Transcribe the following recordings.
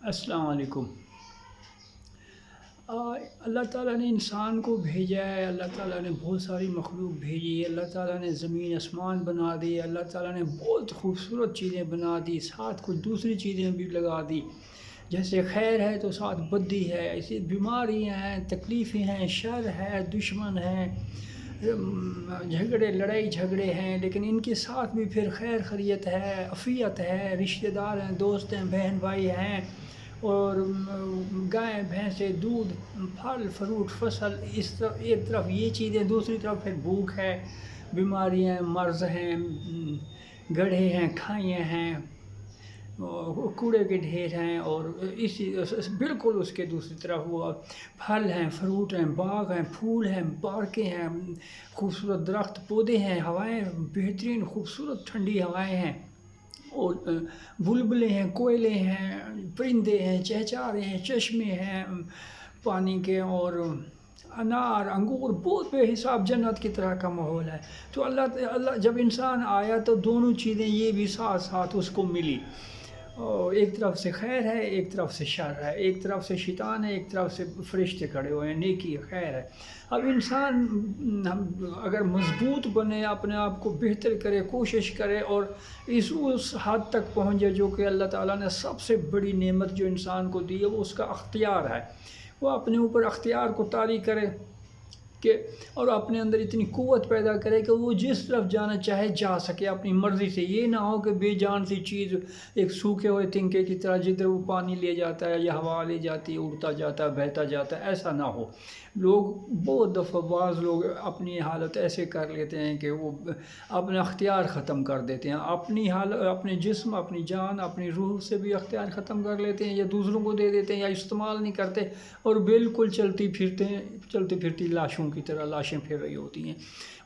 السلام علیکم۔ اللہ تعالیٰ نے انسان کو بھیجا ہے، اللہ تعالیٰ نے بہت ساری مخلوق بھیجی ہے، اللہ تعالیٰ نے زمین آسمان بنا دی، اللہ تعالیٰ نے بہت خوبصورت چیزیں بنا دی، ساتھ کچھ دوسری چیزیں بھی لگا دی۔ جیسے خیر ہے تو ساتھ بدی ہے، ایسی بیماریاں ہیں، تکلیفیں ہیں، شر ہے، دشمن ہیں، جھگڑے لڑائی جھگڑے ہیں، لیکن ان کے ساتھ بھی پھر خیر خیریت ہے، عافیت ہے، رشتہ دار ہیں، دوست ہیں، بہن بھائی ہیں، اور گائے بھینسیں، دودھ، پھل فروٹ فصل، اس طرف ایک طرف یہ چیزیں، دوسری طرف پھر بھوک ہے، بیماریاں ہیں، مرض ہیں، گڑھے ہیں، کھائیاں ہیں، کوڑے کے ڈھیر ہیں، اور اسی بالکل اس کے دوسری طرف وہ پھل ہیں، فروٹ ہیں، باغ ہیں، پھول ہیں، پارکیں ہیں، خوبصورت درخت پودے ہیں، ہوائیں بہترین خوبصورت ٹھنڈی ہوائیں ہیں، اور بلبلے ہیں، کوئلے ہیں، پرندے ہیں، چہچہارے ہیں، چشمے ہیں پانی کے، اور انار انگور، بہت بے حساب جنت کی طرح کا ماحول ہے۔ تو اللہ جب انسان آیا تو دونوں چیزیں یہ بھی ساتھ ساتھ اس کو ملی، اور ایک طرف سے خیر ہے، ایک طرف سے شر ہے، ایک طرف سے شیطان ہے، ایک طرف سے فرشتے کھڑے ہوئے ہیں، نیکی خیر ہے۔ اب انسان اگر مضبوط بنے، اپنے آپ کو بہتر کرے، کوشش کرے، اور اس حد تک پہنچے جو کہ اللہ تعالیٰ نے سب سے بڑی نعمت جو انسان کو دی ہے وہ اس کا اختیار ہے، وہ اپنے اوپر اختیار کو طاری کرے کہ اور اپنے اندر اتنی قوت پیدا کرے کہ وہ جس طرف جانا چاہے جا سکے اپنی مرضی سے۔ یہ نہ ہو کہ بے جان سی چیز ایک سوکھے ہوئے تنکے کی طرح جدھر وہ پانی لے جاتا ہے یا ہوا لے جاتی ہے، اڑتا جاتا ہے، بہتا جاتا ہے، ایسا نہ ہو۔ لوگ بہت دفعہ بعض لوگ اپنی حالت ایسے کر لیتے ہیں کہ وہ اپنا اختیار ختم کر دیتے ہیں، اپنی حالت، اپنے جسم، اپنی جان، اپنی روح سے بھی اختیار ختم کر لیتے ہیں، یا دوسروں کو دے دیتے ہیں، یا استعمال نہیں کرتے، اور بالکل چلتی پھرتی لاشوں کی طرح لاشیں پھر رہی ہوتی ہیں۔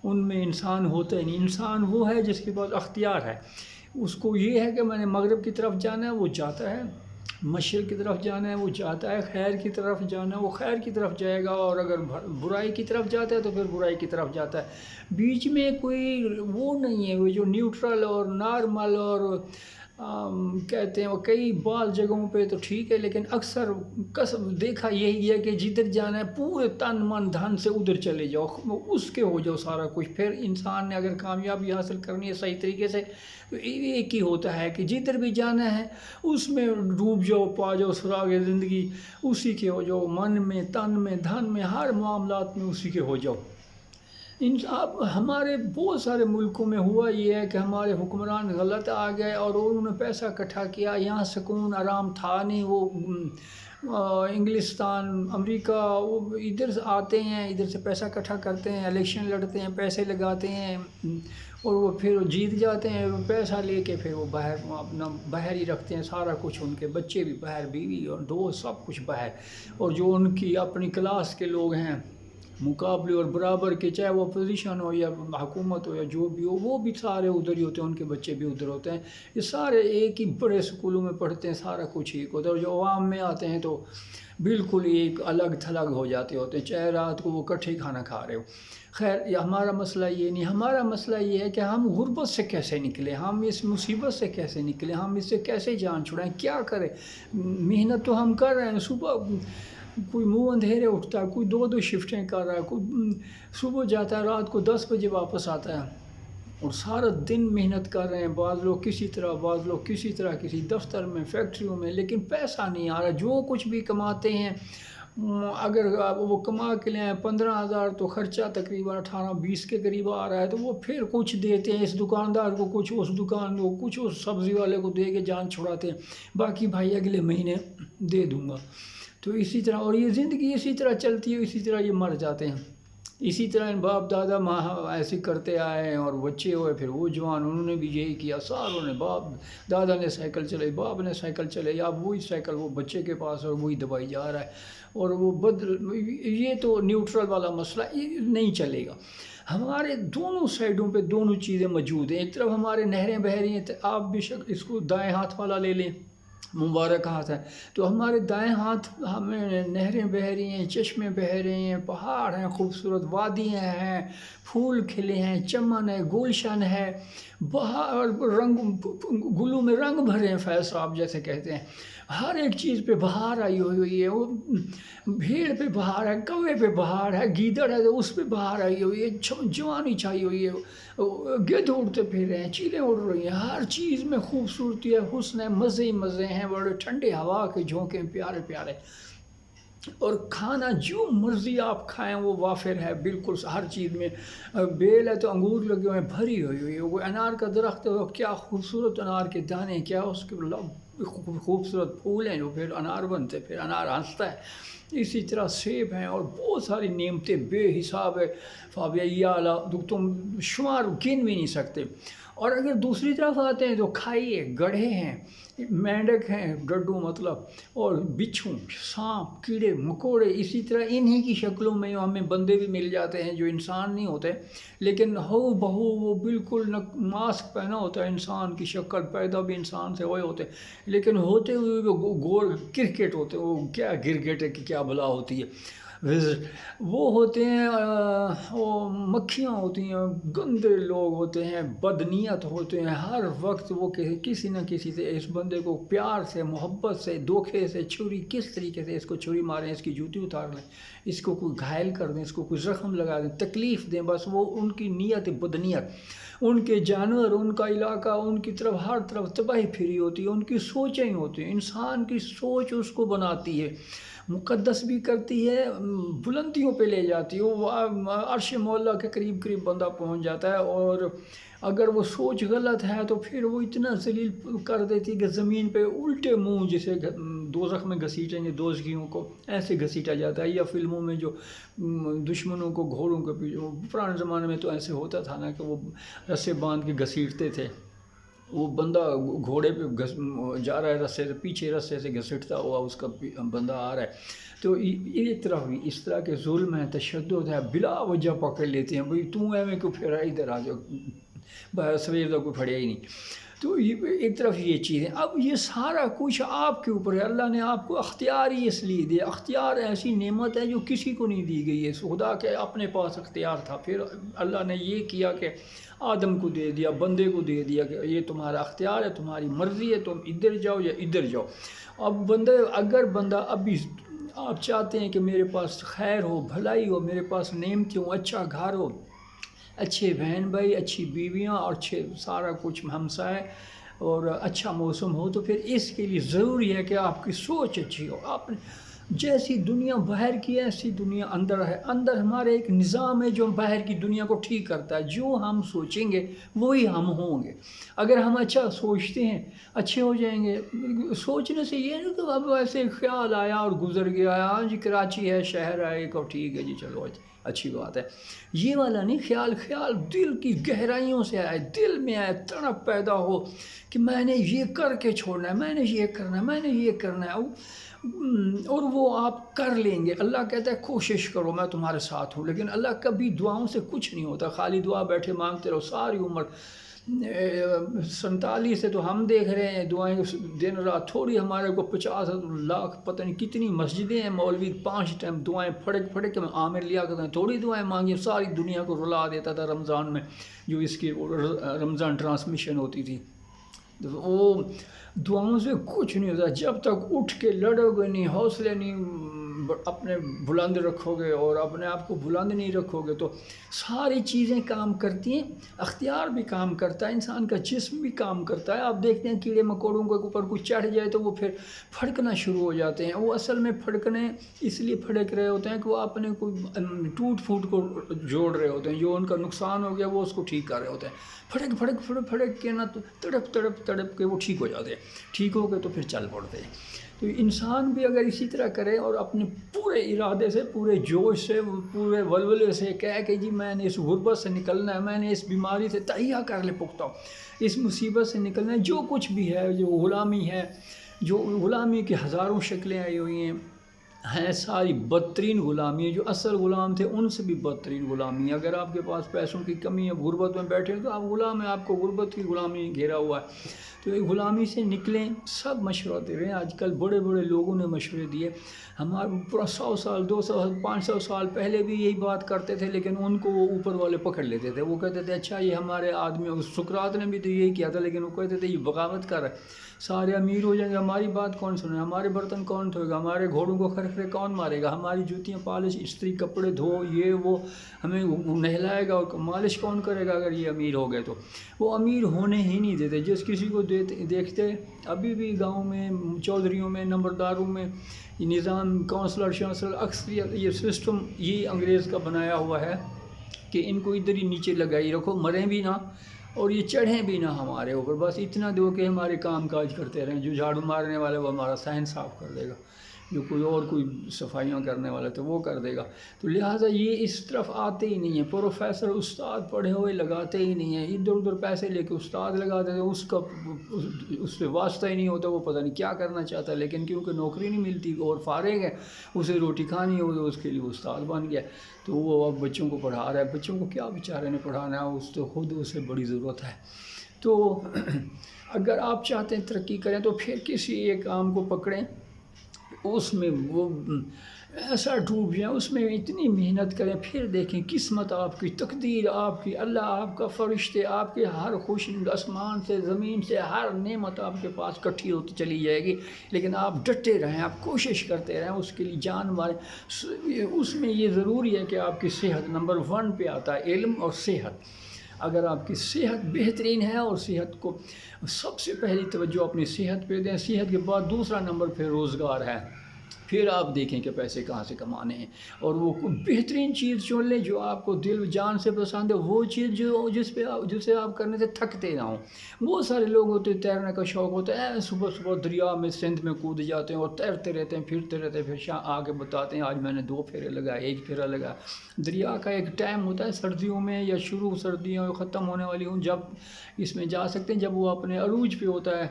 ان میں انسان ہوتا ہی نہیں۔ انسان وہ ہے جس کے پاس اختیار ہے، اس کو یہ ہے کہ میں نے مغرب کی طرف جانا ہے، وہ جاتا ہے، مشرق کی طرف جانا ہے وہ جاتا ہے، خیر کی طرف جانا ہے وہ خیر کی طرف جائے گا، اور اگر برائی کی طرف جاتا ہے تو پھر برائی کی طرف جاتا ہے۔ بیچ میں کوئی وہ نہیں ہے، وہ جو نیوٹرل اور نارمل، اور کہتے ہیں وہ کئی بعض جگہوں پہ تو ٹھیک ہے، لیکن اکثر دیکھا یہی ہے کہ جدھر جانا ہے پورے تن من دھن سے ادھر چلے جاؤ، اس کے ہو جاؤ سارا کچھ۔ پھر انسان نے اگر کامیابی حاصل کرنی ہے صحیح طریقے سے تو ایک ہی ہوتا ہے کہ جدھر بھی جانا ہے اس میں ڈوب جاؤ، پا جاؤ سراغ زندگی، اسی کے ہو جاؤ، من میں، تن میں، دھن میں، ہر معاملات میں اسی کے ہو جاؤ۔ ہمارے بہت سارے ملکوں میں ہوا یہ ہے کہ ہمارے حکمران غلط آ گئے اور انہوں نے پیسہ اکٹھا کیا، یہاں سکون آرام تھا نہیں، وہ انگلستان، امریکہ، وہ ادھر سے آتے ہیں، ادھر سے پیسہ اکٹھا کرتے ہیں، الیکشن لڑتے ہیں، پیسے لگاتے ہیں، اور وہ پھر جیت جاتے ہیں، پیسہ لے کے پھر وہ باہر اپنا باہر ہی رکھتے ہیں سارا کچھ، ان کے بچے بھی باہر، بیوی اور دوست سب کچھ باہر، اور جو ان کی اپنی کلاس کے لوگ ہیں مقابلے اور برابر کے، چاہے وہ اپوزیشن ہو یا حکومت ہو یا جو بھی ہو، وہ بھی سارے ادھر ہی ہوتے ہیں، ان کے بچے بھی ادھر ہوتے ہیں، یہ سارے ایک ہی بڑے سکولوں میں پڑھتے ہیں، سارا کچھ ایک ہوتا ہے، اور جو عوام میں آتے ہیں تو بالکل ایک الگ تھلگ ہو جاتے ہوتے ہیں، چاہے رات کو وہ کٹھے کھانا کھا رہے ہو۔ خیر، یہ ہمارا مسئلہ یہ نہیں، ہمارا مسئلہ یہ ہے کہ ہم غربت سے کیسے نکلیں، ہم اس مصیبت سے کیسے نکلیں، ہم اس سے کیسے جان چھڑائیں، کیا کریں۔ محنت تو ہم کر رہے ہیں، صبح کوئی منہ اندھیرے اٹھتا ہے، کوئی دو شفٹیں کر رہا ہے، کوئی صبح جاتا ہے رات کو 10 بجے واپس آتا ہے، اور سارا دن محنت کر رہے ہیں، بعض لوگ کسی طرح، بعض لوگ کسی طرح، کسی دفتر میں، فیکٹریوں میں، لیکن پیسہ نہیں آ رہا۔ جو کچھ بھی کماتے ہیں، اگر وہ کما کے لے آئیں 15,000 تو خرچہ تقریباً 18-20 کے قریب آ رہا ہے، تو وہ پھر کچھ دیتے ہیں اس دکاندار کو، کچھ اس دکان کو، کچھ اس سبزی والے کو دے کے جان چھڑاتے ہیں، باقی بھائی اگلے مہینے دے دوں گا۔ تو اسی طرح، اور یہ زندگی اسی طرح چلتی ہے، اسی طرح یہ مر جاتے ہیں، اسی طرح باپ دادا ماں ایسے کرتے آئے ہیں، اور بچے ہوئے پھر وہ جوان، انہوں نے بھی یہی کیا، ساروں نے، باپ دادا نے سائیکل چلائی، باپ نے سائیکل چلائی، اب وہی سائیکل وہ بچے کے پاس اور وہی دبائی جا رہا ہے، اور وہ یہ تو نیوٹرل والا مسئلہ یہ نہیں چلے گا۔ ہمارے دونوں سائیڈوں پہ دونوں چیزیں موجود ہیں، ایک طرف ہمارے نہریں بہہ رہی ہیں، آپ بے شک اس کو دائیں ہاتھ والا لے لیں، مبارک ہاتھ ہے۔ تو ہمارے دائیں ہاتھ ہمیں نہریں بہہ رہی ہیں، چشمے بہہ رہے ہیں، پہاڑ ہیں، خوبصورت وادیاں ہیں، پھول کھلے ہیں، چمن ہے، گلشن ہے، بہار رنگ، گلوں میں رنگ بھرے ہیں، فیض صاحب جیسے کہتے ہیں۔ ہر ایک چیز پہ بہار آئی ہوئی ہے، وہ بھیڑ پہ بہار ہے، کوے پہ بہار ہے، گیدڑ ہے تو اس پہ بہار آئی ہوئی ہے، جوانی چھائی ہوئی ہے، گدھ اڑتے پھر رہے ہیں، چیلیں اڑ رہی ہیں، ہر چیز میں خوبصورتی ہے، حسن ہے، مزے ہی مزے ہیں، بڑے ٹھنڈے ہوا کے جھونکے پیارے پیارے، اور کھانا جو مرضی آپ کھائیں وہ وافر ہے بالکل ہر چیز میں۔ بیل ہے تو انگور لگے ہوئے ہیں، بھری ہوئی ہے، وہ انار کا درخت ہے، وہ کیا خوبصورت انار کے دانے، کیا اس کے خوبصورت پھول ہیں جو پھر انار بنتے، پھر انار ہنستا ہے۔ اسی طرح سیب ہیں اور بہت ساری نعمتیں بے حساب ہے، فابیہ تم شمار گن بھی نہیں سکتے۔ اور اگر دوسری طرف آتے ہیں تو کھائیے، گڑھے ہیں، مینڈک ہیں، ڈڈو مطلب، اور بچھو، سانپ، کیڑے مکوڑے، اسی طرح انہی کی شکلوں میں ہمیں بندے بھی مل جاتے ہیں جو انسان نہیں ہوتے، لیکن ہو بہو وہ بالکل ماسک پہنا ہوتا ہے، انسان کی شکل، پیدا بھی انسان سے وہی ہوتے، لیکن ہوتے ہوئے وہ گول کرکٹ ہوتے، وہ کیا گرگٹ ہے کہ کیا بلا ہوتی ہے، وہ ہوتے ہیں، وہ مکھیاں ہوتی ہیں، گندے لوگ ہوتے ہیں، بدنیت ہوتے ہیں، ہر وقت وہ کسی نہ کسی سے اس بندے کو پیار سے، محبت سے، دھوکے سے، چھری کس طریقے سے اس کو چھری ماریں، اس کی جوتی اتار لیں، اس کو کوئی گھائل کر دیں، اس کو کوئی زخم لگا دیں، تکلیف دیں، بس وہ ان کی نیت بدنیت، ان کے جانور، ان کا علاقہ، ان کی طرف ہر طرف تباہی پھری ہوتی ہے، ان کی سوچیں ہی ہوتی ہیں، انسان کی سوچ اس کو بناتی ہے، مقدس بھی کرتی ہے، بلندیوں پہ لے جاتی ہے، وہ عرش مولا کے قریب قریب بندہ پہنچ جاتا ہے، اور اگر وہ سوچ غلط ہے تو پھر وہ اتنا ذلیل کر دیتی ہے کہ زمین پہ الٹے منہ جسے دوزخ میں گھسیٹیں گے دوزخیوں کو، ایسے گھسیٹا جاتا ہے، یا فلموں میں جو دشمنوں کو گھوڑوں کے پیچھے، پرانے زمانے میں تو ایسے ہوتا تھا نا کہ وہ رسے باندھ کے گھسیٹتے تھے، وہ بندہ گھوڑے پہ جا رہا ہے، رسے سے پیچھے، رسے سے گھسیٹتا ہوا اس کا بندہ آ رہا ہے، تو ایک طرف بھی اس طرح کے ظلم ہے، تشدد ہے، بلا وجہ پکڑ لیتے ہیں، بھئی تو ایویں کیوں پھر ادھر آ جاؤ، سویر کا کوئی پھڑیا ہی نہیں، تو ایک طرف یہ چیز ہے۔ اب یہ سارا کچھ آپ کے اوپر ہے، اللہ نے آپ کو اختیار ہی اس لیے دیا، اختیار ایسی نعمت ہے جو کسی کو نہیں دی گئی ہے، خدا کے اپنے پاس اختیار تھا، پھر اللہ نے یہ کیا کہ آدم کو دے دیا، بندے کو دے دیا کہ یہ تمہارا اختیار ہے، تمہاری مرضی ہے، تم ادھر جاؤ یا ادھر جاؤ۔ اب اگر بندہ ابھی آپ چاہتے ہیں کہ میرے پاس خیر ہو، بھلائی ہو، میرے پاس نعمتیں ہوں، اچھا گھر ہو، اچھے بہن بھائی، اچھی بیویاں، اور اچھے سارا کچھ ہمسائے، اور اچھا موسم ہو، تو پھر اس کے لیے ضروری ہے کہ آپ کی سوچ اچھی ہو، آپ جیسی دنیا باہر کی ہے ایسی دنیا اندر ہے، اندر ہمارے ایک نظام ہے جو باہر کی دنیا کو ٹھیک کرتا ہے، جو ہم سوچیں گے وہی ہم ہوں گے، اگر ہم اچھا سوچتے ہیں اچھے ہو جائیں گے، سوچنے سے یہ نہیں کہ اب ایسے خیال آیا اور گزر گیا، ہاں جی کراچی ہے، شہر ہے ایک، اور ٹھیک ہے جی چلو اچھی بات ہے، یہ والا نہیں خیال دل کی گہرائیوں سے آئے، دل میں آئے، تڑپ پیدا ہو کہ میں نے یہ کر کے چھوڑنا ہے، میں نے یہ کرنا ہے، میں نے یہ کرنا ہے، اور وہ آپ کر لیں گے۔ اللہ کہتا ہے کوشش کرو، میں تمہارے ساتھ ہوں، لیکن اللہ کبھی دعاؤں سے کچھ نہیں ہوتا، خالی دعا بیٹھے مانگتے رہو ساری عمر، 47 سے تو ہم دیکھ رہے ہیں دعائیں دن رات، تھوڑی ہمارے کو 50 لاکھ پتہ نہیں کتنی مسجدیں ہیں، مولوی 5 ٹائم دعائیں پھڑک کے عامر لیا کرتے ہیں، تھوڑی دعائیں مانگی، ساری دنیا کو رلا دیتا تھا رمضان میں، جو اس کی رمضان ٹرانسمیشن ہوتی تھی، وہ دعاؤں سے کچھ نہیں ہوتا، جب تک اٹھ کے لڑو گے نہیں، حوصلے نہیں اپنے بلند رکھو گے اور اپنے آپ کو بلند نہیں رکھو گے تو ساری چیزیں کام کرتی ہیں، اختیار بھی کام کرتا ہے، انسان کا جسم بھی کام کرتا ہے، آپ دیکھتے ہیں کیڑے مکوڑوں کے اوپر کچھ چڑھ جائے تو وہ پھر پھڑکنا شروع ہو جاتے ہیں، وہ اصل میں پھڑکنے اس لیے پھڑک رہے ہوتے ہیں کہ وہ اپنے کوئی ٹوٹ پھوٹ کو جوڑ رہے ہوتے ہیں، جو ان کا نقصان ہو گیا وہ اس کو ٹھیک کر رہے ہوتے ہیں، پھڑک کے نا تڑپ کے وہ ٹھیک ہو جاتے ہیں، ٹھیک ہو گئے تو پھر چل پڑتے ہیں۔ تو انسان بھی اگر اسی طرح کرے اور اپنے پورے ارادے سے، پورے جوش سے، پورے ولولے سے کہے کہ جی میں نے اس غربت سے نکلنا ہے، میں نے اس بیماری سے تہیا کر لے پختہ، اس مصیبت سے نکلنا ہے، جو کچھ بھی ہے، جو غلامی ہے، جو غلامی کی ہزاروں شکلیں آئی ہوئی ہیں ساری بدترین غلامی ہے، جو اصل غلام تھے ان سے بھی بدترین غلامی ہے، اگر آپ کے پاس پیسوں کی کمی ہے، غربت میں بیٹھے تو آپ غلام ہیں، آپ کو غربت کی غلامی گھیرا ہوا ہے، تو ایک غلامی سے نکلیں. سب مشورہ دے رہے ہیں آج کل، بڑے بڑے لوگوں نے مشورے دیے. ہمارے پورا 100 سال 200 500 سال پہلے بھی یہی بات کرتے تھے، لیکن ان کو وہ اوپر والے پکڑ لیتے تھے. وہ کہتے تھے اچھا یہ ہمارے آدمی، سقراط نے بھی تو یہی کیا تھا، لیکن وہ کہتے تھے یہ بغاوت کر رہا ہے، سارے امیر ہو جائیں گے، ہماری بات کون سنے، ہمارے برتن کون دھوئے گا، ہمارے گھوڑوں کو خرخرے کون مارے گا، ہماری جوتیاں پالش استری کپڑے دھو یہ وہ ہمیں نہلائے گا اور مالش کون کرے گا اگر یہ امیر ہو گئے تو. وہ امیر ہونے ہی نہیں دیتے. جس کسی کو دیکھتے ابھی بھی گاؤں میں، چودھریوں میں، نمبرداروں میں یہ نظام، کونسلر شونسلر، اکثریت یہ سسٹم یہ انگریز کا بنایا ہوا ہے کہ ان کو ادھر ہی نیچے لگائی رکھو، مریں بھی نہ اور یہ چڑھیں بھی نہ ہمارے اوپر، بس اتنا دو کہ ہمارے کام کاج کرتے رہیں. جو جھاڑو مارنے والا وہ ہمارا صحن صاف کر دے گا، جو کوئی صفائیاں کرنے والا تو وہ کر دے گا. تو لہٰذا یہ اس طرف آتے ہی نہیں ہیں. پروفیسر استاد پڑھے ہوئے لگاتے ہی نہیں ہیں، ادھر ادھر پیسے لے کے استاد لگاتے تھے، اس سے واسطہ ہی نہیں ہوتا، وہ پتہ نہیں کیا کرنا چاہتا ہے، لیکن کیونکہ نوکری نہیں ملتی اور فارغ ہے، اسے روٹی کھانی ہو تو اس کے لیے استاد بن گیا. تو وہ اب بچوں کو پڑھا رہا ہے. بچوں کو کیا بیچارے نے پڑھانا ہے، اس تو خود اسے بڑی ضرورت ہے. تو اگر آپ چاہتے ہیں ترقی کریں تو پھر کسی ایک کام کو پکڑیں، اس میں وہ ایسا ڈوب جائیں، اس میں اتنی محنت کریں، پھر دیکھیں قسمت آپ کی، تقدیر آپ کی، اللہ آپ کا، فرشتے آپ کے، ہر خوش آسمان سے زمین سے ہر نعمت آپ کے پاس کٹھی ہوتی چلی جائے گی. لیکن آپ ڈٹے رہیں، آپ کوشش کرتے رہیں، اس کے لیے جان ماریں. اس میں یہ ضروری ہے کہ آپ کی صحت نمبر 1 پہ آتا ہے، علم اور صحت. اگر آپ کی صحت بہترین ہے، اور صحت کو سب سے پہلی توجہ اپنی صحت پہ دیں، صحت کے بعد دوسرا نمبر پہ روزگار ہے، پھر آپ دیکھیں کہ پیسے کہاں سے کمانے ہیں. اور وہ بہترین چیز چن لیں جو آپ کو دل جان سے پسند ہے، وہ چیز جسے آپ کرنے سے تھکتے نہ ہوں. بہت سارے لوگ ہوتے ہیں تیرنے کا شوق ہوتا ہے، صبح صبح دریا میں سندھ میں کود جاتے ہیں اور تیرتے رہتے ہیں، پھرتے رہتے ہیں، پھر شام آ کے بتاتے ہیں آج میں نے 2 پھیرے لگائے، 1 پھیرا لگا. دریا کا ایک ٹائم ہوتا ہے سردیوں میں، یا شروع سردیاں ختم ہونے والی ہوں، جب اس میں جا سکتے ہیں، جب وہ اپنے عروج پہ ہوتا ہے.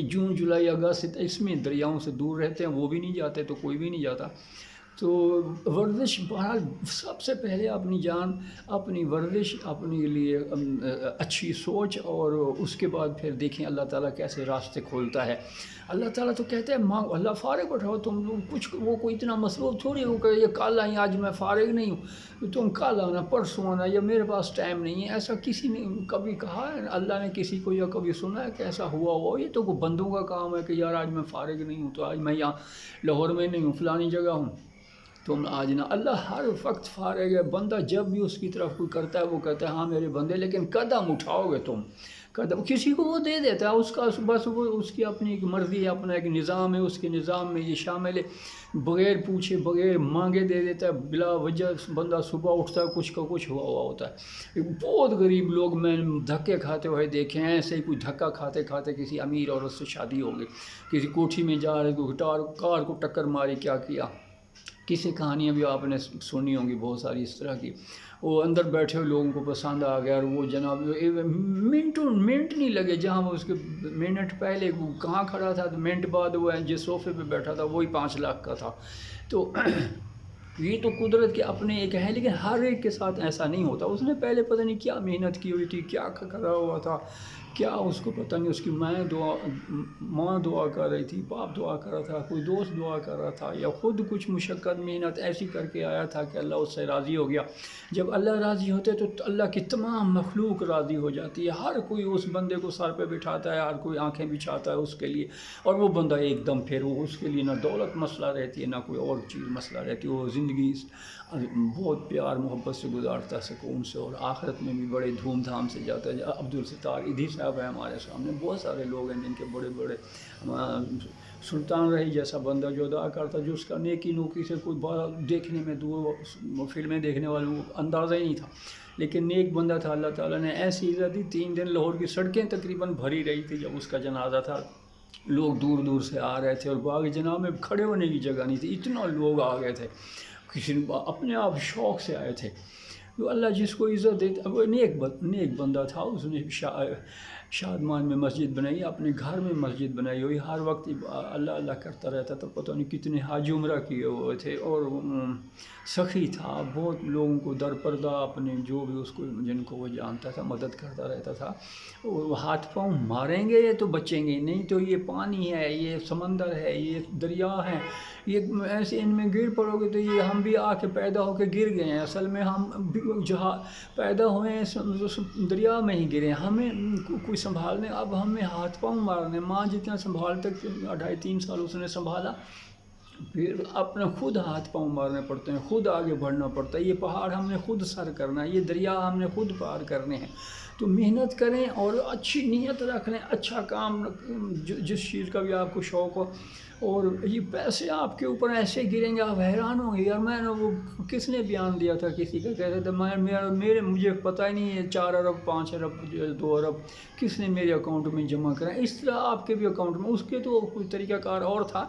جون جولائی اگست اس میں دریاؤں سے دور رہتے ہیں، وہ بھی نہیں جاتے تو کوئی بھی نہیں جاتا. تو ورزش بہرحال سب سے پہلے اپنی جان، اپنی ورزش، اپنے لیے اچھی سوچ، اور اس کے بعد پھر دیکھیں اللہ تعالیٰ کیسے راستے کھولتا ہے. اللہ تعالیٰ تو کہتے ہیں مانگ، اللہ فارغ اٹھاؤ تم کچھ، وہ کوئی اتنا مصروف تھوڑی ہو کہ یہ کل آئیں، آج میں فارغ نہیں ہوں، تم کل آنا، پرسوں آنا، یا میرے پاس ٹائم نہیں ہے. ایسا کسی نے کبھی کہا ہے اللہ نے کسی کو، یا کبھی سنا ہے کہ ایسا ہوا ہوا؟ یہ تو کوئی بندوں کا کام ہے کہ یار آج میں فارغ نہیں ہوں، تو آج میں یہاں لاہور میں نہیں ہوں، فلانی جگہ ہوں، تم آج نہ. اللہ ہر وقت فارغ ہے. بندہ جب بھی اس کی طرف کوئی کرتا ہے وہ کہتا ہے ہاں میرے بندے، لیکن قدم اٹھاؤ گے تم، قدم کسی کو وہ دے دیتا ہے، اس کا بس وہ اس کی اپنی ایک مرضی ہے، اپنا ایک نظام ہے، اس کے نظام میں یہ شامل ہے، بغیر پوچھے بغیر مانگے دے دیتا ہے. بلا وجہ بندہ صبح اٹھتا ہے، کچھ کا کچھ ہوا ہوتا ہے. بہت غریب لوگ میں دھکے کھاتے ہوئے دیکھے ہیں، ایسے ہی کوئی دھکا کھاتے کھاتے کسی امیر عورت سے شادی ہو گئی، کسی کوٹھی میں جا رہے کوئی کار کو ٹکر ماری، کیا کسی کہانیاں بھی آپ نے سنی ہوں گی بہت ساری اس طرح کی. وہ اندر بیٹھے ہوئے لوگوں کو پسند آ گیا، اور وہ جناب منٹ نہیں لگے، جہاں وہ اس کے منٹ پہلے وہ کہاں کھڑا تھا تو منٹ بعد وہ جس صوفے پہ بیٹھا تھا وہی 5 لاکھ کا تھا. تو یہ تو قدرت کے اپنے ایک ہیں، لیکن ہر ایک کے ساتھ ایسا نہیں ہوتا. اس نے پہلے پتہ نہیں کیا محنت کی ہوئی تھی، کیا کرا ہوا تھا، کیا اس کو پتہ نہیں. اس کی ماں دعا کر رہی تھی، باپ دعا کر رہا تھا، کوئی دوست دعا کر رہا تھا، یا خود کچھ مشقت محنت ایسی کر کے آیا تھا کہ اللہ اس سے راضی ہو گیا. جب اللہ راضی ہوتے تو اللہ کی تمام مخلوق راضی ہو جاتی ہے. ہر کوئی اس بندے کو سر پہ بٹھاتا ہے، ہر کوئی آنکھیں بچھاتا ہے اس کے لیے، اور وہ بندہ ایک دم پھر وہ اس کے لیے نہ دولت مسئلہ رہتی ہے، نہ کوئی اور چیز مسئلہ رہتی ہے. وہ زندگی بہت پیار محبت سے گزارتا، سکون سے، اور آخرت میں بھی بڑے دھوم دھام سے جاتا ہے. عبدالستار ادھی صاحب ہے ہمارے سامنے، بہت سارے لوگ ہیں جن کے بڑے سلطان رہی جیسا بندہ جو ادا کرتا، جو اس کا نیکی نوکی سے کوئی بات دیکھنے میں دور، فلمیں دیکھنے والوں کو اندازہ ہی نہیں تھا، لیکن نیک بندہ تھا. اللہ تعالیٰ نے ایسی عزت دی، 3 دن لاہور کی سڑکیں تقریباً بھری رہی تھی. جب اس کا جنازہ تھا لوگ دور دور سے آ رہے تھے، اور باغ جناب میں کھڑے ہونے کی جگہ نہیں تھی، اتنا لوگ آ گئے تھے. کسی اپنے آپ شوق سے آئے تھے. تو اللہ جس کو عزت دیتا، وہ نیک بندہ تھا. اس نے شادمان میں مسجد بنائی، اپنے گھر میں مسجد بنائی ہوئی، ہر وقت اللہ اللہ کرتا رہتا تھا، پتہ نہیں کتنے حج عمرہ کیے ہوئے تھے، اور سخی تھا، بہت لوگوں کو در پردہ اپنے جو بھی اس کو جن کو وہ جانتا تھا مدد کرتا رہتا تھا۔ وہ ہاتھ پاؤں ماریں گے تو بچیں گے نہیں، تو یہ پانی ہے، یہ سمندر ہے، یہ دریا ہے، یہ ایسے ان میں گر پڑو گے تو یہ ہم بھی آ کے پیدا ہو کے گر گئے ہیں، اصل میں ہم جہاں پیدا ہوئے ہیں دریا میں ہی گرے ہیں، ہمیں کوئی سنبھالنے، اب ہمیں ہاتھ پاؤں مارنے، ماں جتنا سنبھال تک 2.5-3 سال اس نے سنبھالا، پھر اپنا خود ہاتھ پاؤں مارنے پڑتے ہیں، خود آگے بڑھنا پڑتا ہے، یہ پہاڑ ہم نے خود سر کرنا ہے، یہ دریا ہم نے خود پار کرنے ہیں، تو محنت کریں اور اچھی نیت رکھ لیں، اچھا کام، جس چیز کا بھی آپ کو شوق ہو، اور یہ پیسے آپ کے اوپر ایسے گریں گے آپ حیران ہوں گے، یار میں نے وہ کس نے بیان دیا تھا کسی کا، کہتے تھے مجھے پتہ ہی نہیں ہے 4 ارب 5 ارب 2 ارب کس نے میرے اکاؤنٹ میں جمع کرا، اس طرح آپ کے بھی اکاؤنٹ میں، اس کے تو کوئی طریقہ کار اور تھا،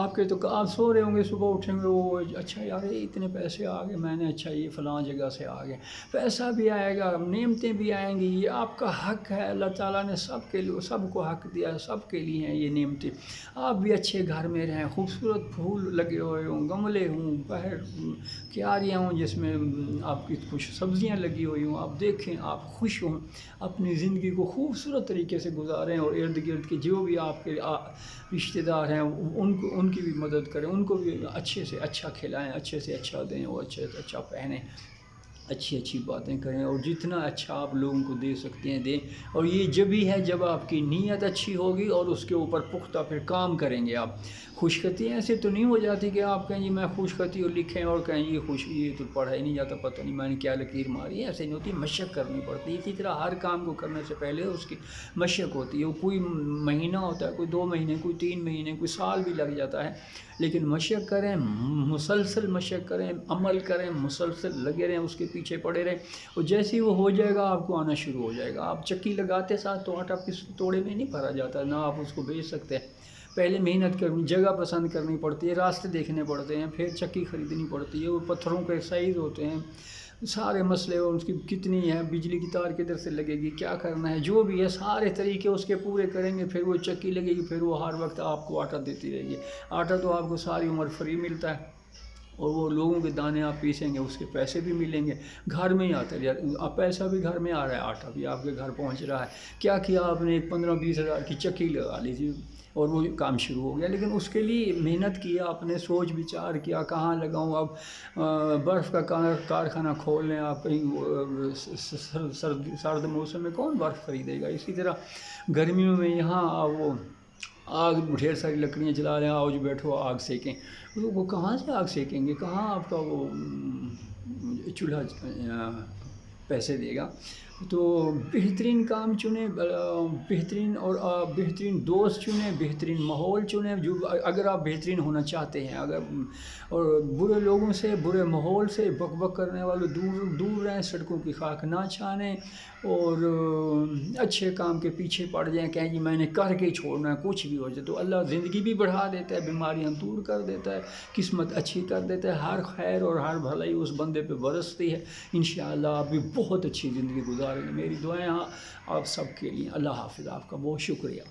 آپ کے تو آپ سو رہے ہوں گے، صبح اٹھیں گے وہ اچھا یار اتنے پیسے آ گئے، میں نے اچھا یہ فلاں جگہ سے آ گئے، پیسہ بھی آئے گا، نعمتیں بھی آئیں گی، یہ آپ کا حق ہے، اللہ تعالیٰ نے سب کے لیے سب کو حق دیا ہے، سب کے لیے ہیں یہ نعمتیں، آپ بھی اچھے گھر میں رہیں، خوبصورت پھول لگے ہوئے ہوں، گملے ہوں، باہر کیاریاں ہوں جس میں آپ کی کچھ سبزیاں لگی ہوئی ہوں، آپ دیکھیں، آپ خوش ہوں، اپنی زندگی کو خوبصورت طریقے سے گزاریں، اور ارد گرد کے جو بھی آپ کے رشتہ دار ہیں ان کی بھی مدد کریں، ان کو بھی اچھے سے اچھا کھلائیں، اچھے سے اچھا دیں، اور اچھے سے اچھا پہنیں، اچھی اچھی باتیں کریں، اور جتنا اچھا آپ لوگوں کو دے سکتے ہیں دیں، اور یہ جب ہی ہے جب آپ کی نیت اچھی ہوگی اور اس کے اوپر پختہ پھر کام کریں گے آپ۔ خوش خطی ایسے تو نہیں ہو جاتی کہ آپ کہیں جی میں خوش خطی اور لکھیں اور کہیں یہ تو پڑھا ہی نہیں جاتا، پتہ نہیں میں نے کیا لکیر ماری ہے، ایسے نہیں ہوتی، مشق کرنی پڑتی ہے، اسی طرح ہر کام کو کرنے سے پہلے اس کی مشق ہوتی ہے، وہ کوئی مہینہ ہوتا ہے، کوئی 2 مہینے، کوئی 3 مہینے، کوئی سال بھی لگ جاتا ہے، لیکن مشق کریں، مسلسل مشق کریں، عمل کریں، مسلسل لگے رہیں، اس کے پیچھے پڑے رہیں، اور جیسے ہی وہ ہو جائے گا آپ کو آنا شروع ہو جائے گا، آپ چکی لگاتے ساتھ تو آٹا کس توڑے میں نہیں بھرا جاتا، نہ آپ اس کو بیچ سکتے ہیں، پہلے محنت کرنی، جگہ پسند کرنی پڑتی ہے، راستے دیکھنے پڑتے ہیں، پھر چکی خریدنی پڑتی ہے، وہ پتھروں کے سائز ہوتے ہیں، سارے مسئلے، اور اس کی کتنی ہے، بجلی کی تار کدھر سے لگے گی، کیا کرنا ہے، جو بھی ہے سارے طریقے اس کے پورے کریں گے، پھر وہ چکی لگے گی، پھر وہ ہر وقت آپ کو آٹا دیتی رہے گی، آٹا تو آپ کو ساری عمر فری ملتا ہے، اور وہ لوگوں کے دانے آپ پیسیں گے، اس کے پیسے بھی ملیں گے، گھر میں ہی آتا ہے، پیسہ بھی گھر میں آ رہا ہے، آٹا بھی آپ کے گھر پہنچ رہا ہے، کیا کیا آپ نے 15-20 ہزار کی چکی لگا لی تھی اور وہ کام شروع ہو گیا، لیکن اس کے لیے محنت کیا، آپ نے سوچ بچار کیا کہاں لگاؤں، اب برف کا کارخانہ کھول لیں آپ، کہیں سرد موسم میں کون برف خریدے گا، اسی طرح گرمیوں میں یہاں وہ آگ، ڈھیر ساری لکڑیاں جلا رہے ہیں، آؤ جو بیٹھو آگ سیکیں، وہ کہاں سے آگ سیکیں گے، کہاں آپ کا وہ چولہا پیسے دے گا، تو بہترین کام چنیں، بہترین اور بہترین دوست چنیں، بہترین ماحول چنیں، جو اگر آپ بہترین ہونا چاہتے ہیں، اور برے لوگوں سے، برے ماحول سے، بک بک کرنے والے دور رہیں، سڑکوں کی خاک نہ چھانیں، اور اچھے کام کے پیچھے پڑ جائیں، کہیں جی میں نے کر کے چھوڑنا ہے، کچھ بھی ہو جائے تو اللہ زندگی بھی بڑھا دیتا ہے، بیماریاں دور کر دیتا ہے، قسمت اچھی کر دیتا ہے، ہر خیر اور ہر بھلائی اس بندے پہ برستی ہے، انشاءاللہ آپ بھی بہت اچھی زندگی گزاریں گے، میری دعائیں آپ سب کے لیے، اللہ حافظ، آپ کا بہت شکریہ۔